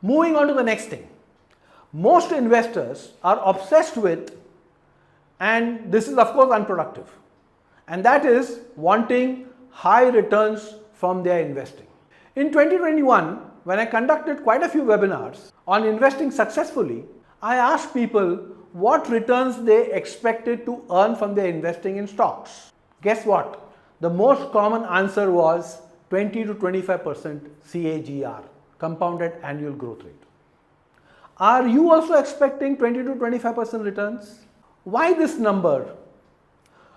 Moving on to the next thing. Most investors are obsessed with, and this is of course unproductive, and that is wanting high returns from their investing. In 2021, when I conducted quite a few webinars on investing successfully, I asked people what returns they expected to earn from their investing in stocks. Guess what? The most common answer was 20 to 25% CAGR, compounded annual growth rate. Are you also expecting 20 to 25% returns? Why this number?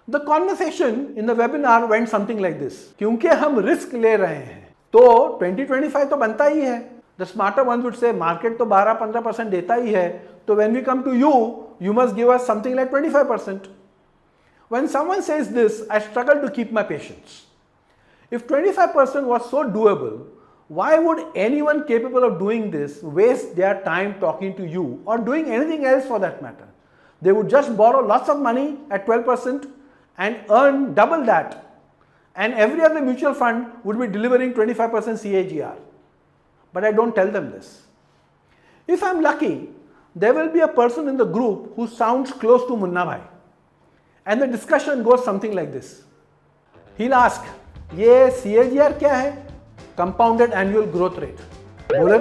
The conversation in the webinar went something like this. क्योंकि हम risk ले रहे हैं तो 20-25 तो बनता ही है. The smarter ones would say market तो 12-15% देता ही है, तो when we come to you, you must give us something like 25%. When someone says this, I struggle to keep my patience. If 25% was so doable, why would anyone capable of doing this waste their time talking to you or doing anything else for that matter? They would just borrow lots of money at 12% and earn double that, and every other mutual fund would be delivering 25% CAGR. But I don't tell them this. If I'm lucky, there will be a person in the group who sounds close to Munna Bhai, and the discussion goes something like this. He'll ask, ये CAGR क्या है? Compounded annual growth rate. बोले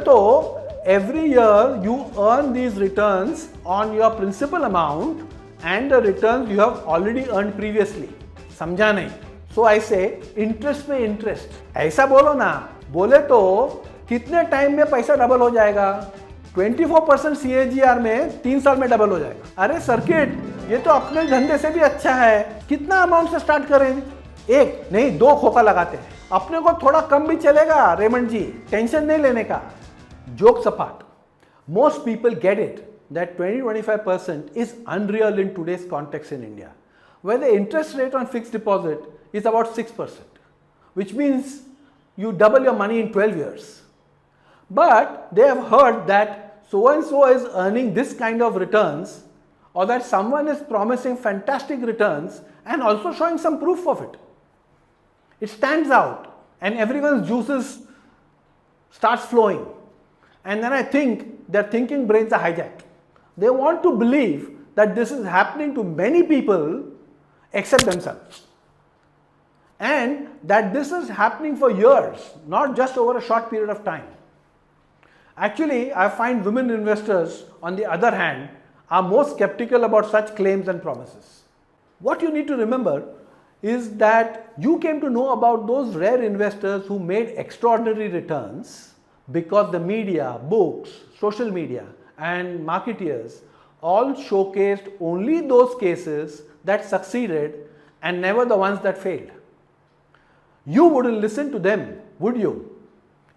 तो every year you earn these returns on your principal amount and the returns you have already earned previously. समझा नहीं? So I say interest पे interest. ऐसा बोलो ना. बोले तो कितने टाइम में पैसा डबल हो जाएगा? 24% CAGR में 3 साल में डबल हो जाएगा. अरे सर्किट, ये तो अपने धंधे से भी अच्छा है. कितना अमाउंट से स्टार्ट करें? 1 नहीं 2 खोखा लगाते हैं. अपने को थोड़ा कम भी चलेगा रेमंड जी, टेंशन नहीं लेने का. Jokes apart, most people get it that 20-25% is unreal in today's context in India, where the interest rate on fixed deposit is about 6%, which means you double your money in 12 years. But they have heard that so and so is earning this kind of returns, or that someone is promising fantastic returns and also showing some proof of it. It stands out and everyone's juices starts flowing. And then I think their thinking brains are hijacked. They want to believe that this is happening to many people except themselves. And that this is happening for years, not just over a short period of time. Actually, I find women investors, on the other hand, are more skeptical about such claims and promises. What you need to remember is that you came to know about those rare investors who made extraordinary returns because the media, books, social media and marketeers all showcased only those cases that succeeded and never the ones that failed. You wouldn't listen to them, would you,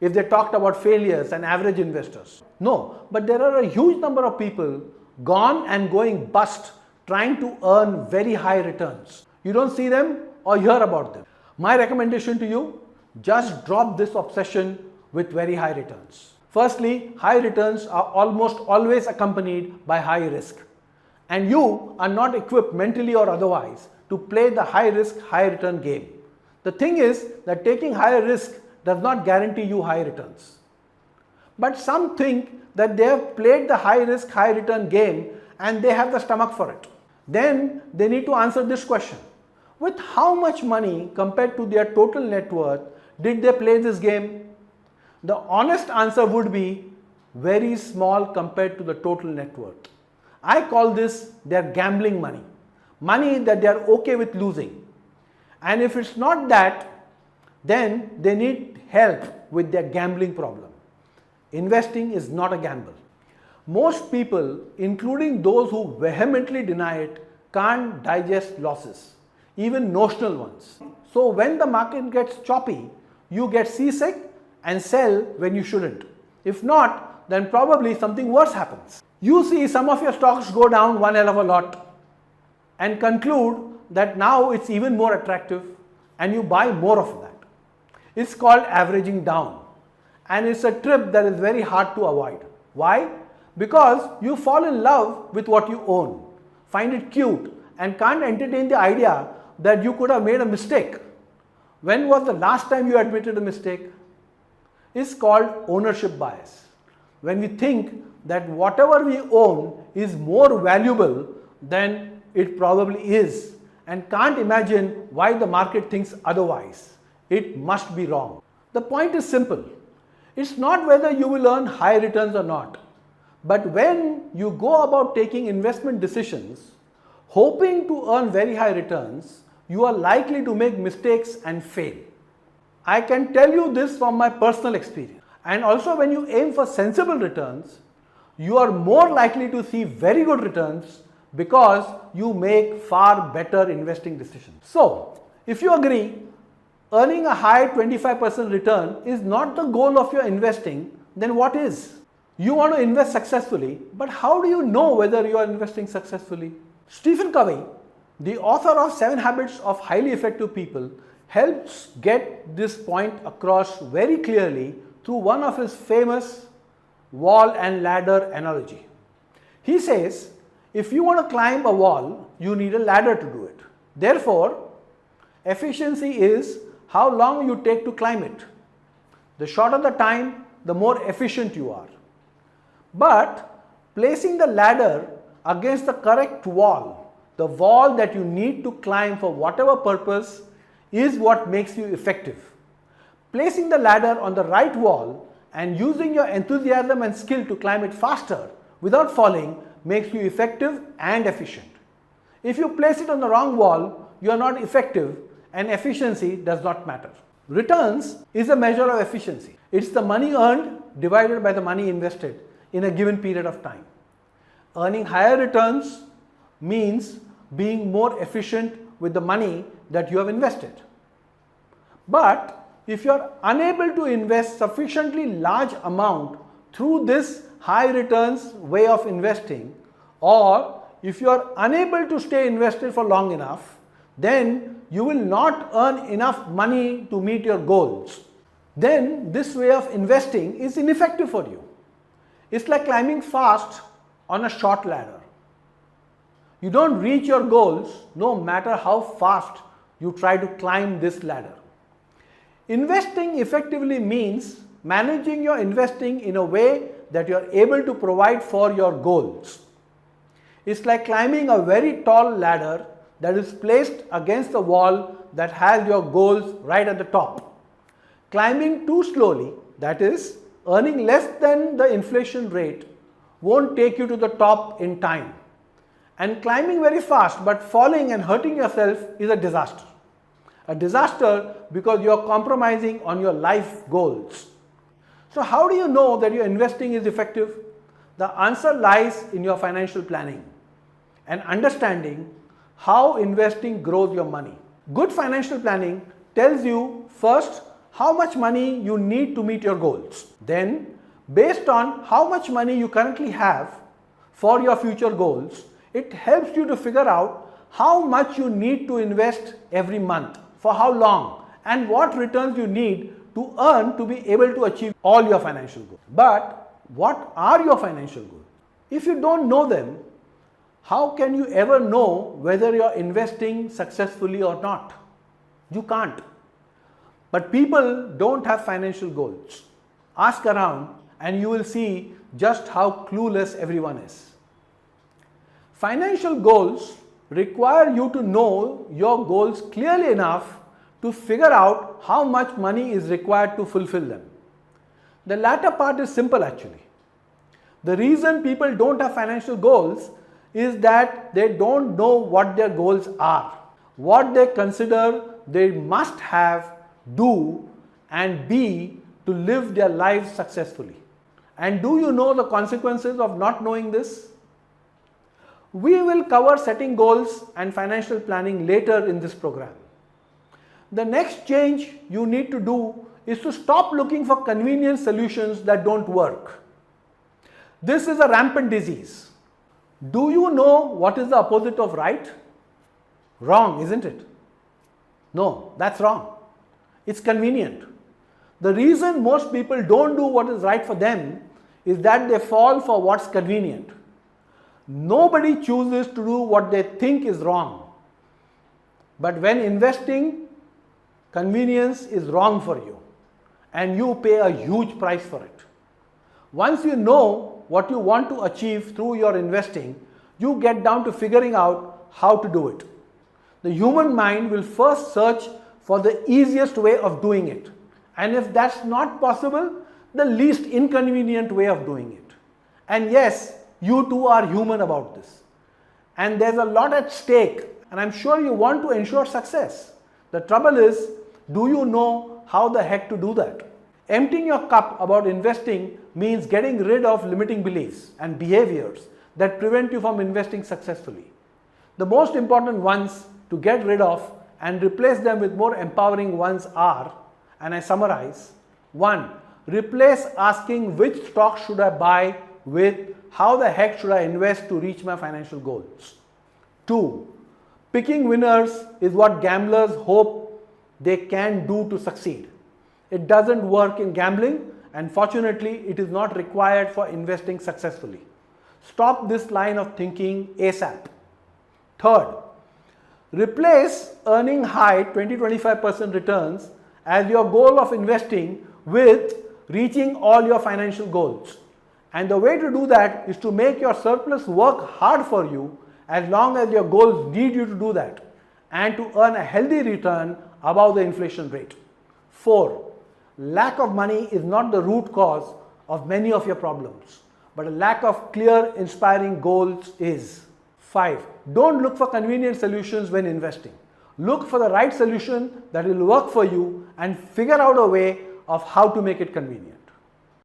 if they talked about failures and average investors? No, but there are a huge number of people gone and going bust trying to earn very high returns. You don't see them or hear about them. My recommendation to you, just drop this obsession with very high returns. Firstly, high returns are almost always accompanied by high risk, and you are not equipped mentally or otherwise to play the high risk, high return game. The thing is that taking higher risk does not guarantee you high returns. But some think that they have played the high risk, high return game and they have the stomach for it. Then they need to answer this question. With how much money compared to their total net worth did they play this game? The honest answer would be very small compared to the total net worth. I call this their gambling money. Money that they are okay with losing. And if it's not that, then they need help with their gambling problem. Investing is not a gamble. Most people, including those who vehemently deny it, can't digest losses, even notional ones. So when the market gets choppy, you get seasick and sell when you shouldn't. If not, then probably something worse happens. You see some of your stocks go down one hell of a lot and conclude that now it's even more attractive and you buy more of that. It's called averaging down, and it's a trip that is very hard to avoid. Why? Because you fall in love with what you own, find it cute and can't entertain the idea that you could have made a mistake. When was the last time you admitted a mistake? is called ownership bias. When we think that whatever we own is more valuable than it probably is and can't imagine why the market thinks otherwise, it must be wrong. The point is simple. It's not whether you will earn high returns or not, but when you go about taking investment decisions, hoping to earn very high returns, you are likely to make mistakes and fail. I can tell you this from my personal experience. And also, when you aim for sensible returns, you are more likely to see very good returns because you make far better investing decisions. So, if you agree, earning a high 25% return is not the goal of your investing, then what is? You want to invest successfully, but how do you know whether you are investing successfully? Stephen Covey, the author of 7 Habits of Highly Effective People, helps get this point across very clearly through one of his famous wall and ladder analogy. He says, if you want to climb a wall, you need a ladder to do it. Therefore, efficiency is how long you take to climb it. The shorter the time, the more efficient you are. But placing the ladder against the correct wall, the wall that you need to climb for whatever purpose, is what makes you effective. Placing the ladder on the right wall and using your enthusiasm and skill to climb it faster without falling makes you effective and efficient. If you place it on the wrong wall, you are not effective and efficiency does not matter. Returns is a measure of efficiency. It's the money earned divided by the money invested in a given period of time. Earning higher returns means being more efficient with the money that you have invested. But if you are unable to invest sufficiently large amount through this high returns way of investing, or if you are unable to stay invested for long enough, then you will not earn enough money to meet your goals. Then this way of investing is ineffective for you. It's like climbing fast on a short ladder. You don't reach your goals no matter how fast you try to climb this ladder. Investing effectively means managing your investing in a way that you are able to provide for your goals. It's like climbing a very tall ladder that is placed against the wall that has your goals right at the top. Climbing too slowly, that is, earning less than the inflation rate, won't take you to the top in time. And climbing very fast but falling and hurting yourself is a disaster. A disaster because you are compromising on your life goals. So how do you know that your investing is effective? The answer lies in your financial planning and understanding how investing grows your money. Good financial planning tells you first how much money you need to meet your goals. Then, based on how much money you currently have for your future goals, it helps you to figure out how much you need to invest every month, for how long, and what returns you need to earn to be able to achieve all your financial goals. But what are your financial goals? If you don't know them, how can you ever know whether you're investing successfully or not? You can't. But people don't have financial goals. Ask around and you will see just how clueless everyone is. Financial goals require you to know your goals clearly enough to figure out how much money is required to fulfill them. The latter part is simple actually. The reason people don't have financial goals is that they don't know what their goals are, what they consider they must have, do and be to live their lives successfully. And do you know the consequences of not knowing this? We will cover setting goals and financial planning later in this program. The next change you need to do is to stop looking for convenient solutions that don't work. This is a rampant disease. Do you know what is the opposite of right? Wrong, isn't it? No, that's wrong. It's convenient. The reason most people don't do what is right for them is that they fall for what's convenient. Nobody chooses to do what they think is wrong. But when investing, convenience is wrong for you. and you pay a huge price for it. Once you know what you want to achieve through your investing, you get down to figuring out how to do it. The human mind will first search for the easiest way of doing it, and if that's not possible, the least inconvenient way of doing it. And yes, you too are human about this. And there's a lot at stake, and I'm sure you want to ensure success. The trouble is, do you know how the heck to do that? Emptying your cup about investing means getting rid of limiting beliefs and behaviors that prevent you from investing successfully. The most important ones to get rid of and replace them with more empowering ones are, and I summarize: 1. Replace asking which stock should I buy with how the heck should I invest to reach my financial goals. 2. Picking winners is what gamblers hope they can do to succeed. It doesn't work in gambling, and fortunately it is not required for investing successfully. Stop this line of thinking ASAP. 3rd, replace earning high 20-25% returns as your goal of investing with reaching all your financial goals. And the way to do that is to make your surplus work hard for you as long as your goals need you to do that, and to earn a healthy return above the inflation rate. 4. Lack of money is not the root cause of many of your problems, but a lack of clear, inspiring goals is. 5. Don't look for convenient solutions when investing. Look for the right solution that will work for you and figure out a way of how to make it convenient.